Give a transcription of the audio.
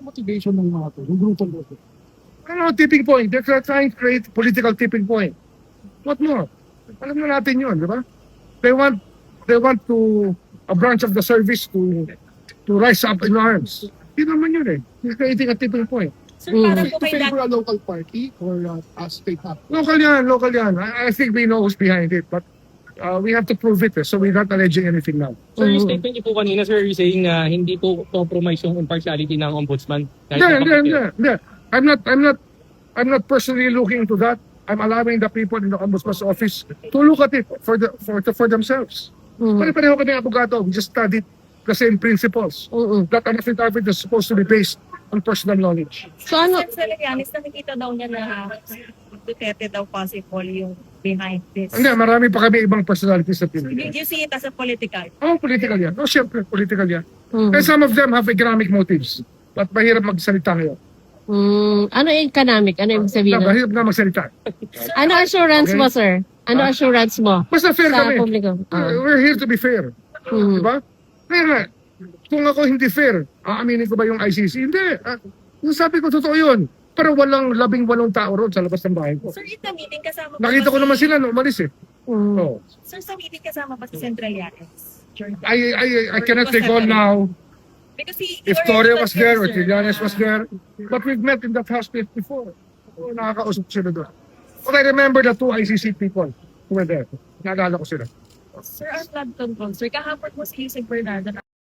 motivation ng mga to, yung grupo mo? Ano, tipping point. They're trying to create political tipping point. What more? Alam na natin yun, di ba? They want to, a branch of the service to rise up in arms. Hindi naman yun eh. They're creating a tipping point. Sir, parang To po may favor a local party or a state party? Local yan. I think we know who's behind it, but we have to prove it eh. So we're not alleging anything now. Sir, yung statement niyo po kanina, sir, you're saying na hindi po compromise yung impartiality ng ombudsman. Hindi. I'm not personally looking into that. I'm allowing the people in the Ombudsman's office to look at it for themselves. Pare-pareho kami ng abogado. We just studied the same principles. That an affidavit is supposed to be based on personal knowledge. So ano, Sir Salianis, nakikita daw niya na Duterte daw possible yung behind this. Hindi, marami pa kami ibang personalities sa Did Pilipinas. you see it as a political? Political yan. Siyempre, political yan. And some of them have economic motives. But mahirap magsalita ngayon. ano yung economic? Ano yung sabihin? Mahirap na magsalita. Ano assurance mo, sir? Ano assurance mo Basta fair sa kami. publiko? We're here to be fair. Diba? Kaya nga, kung ako hindi fair, aaminin ko ba yung ICC? Hindi. Yung sabi ko, totoo yun. Pero walang 18 tao ron sa labas ng bahay ko. Sir, in the meeting kasama Nakita ko naman sila, no, umalis eh. Oh. Sir, sa meeting kasama pa si Central Yanes? I cannot recall now Because he if already Torre was there or sir. Trillanes was there. But we've met in that house place before. Nakakausap sila doon. But I remember the two ICC people who were there. Naalala ko sila. Sir, ang flood control, sir, kahapon mo si Yusek Bernardo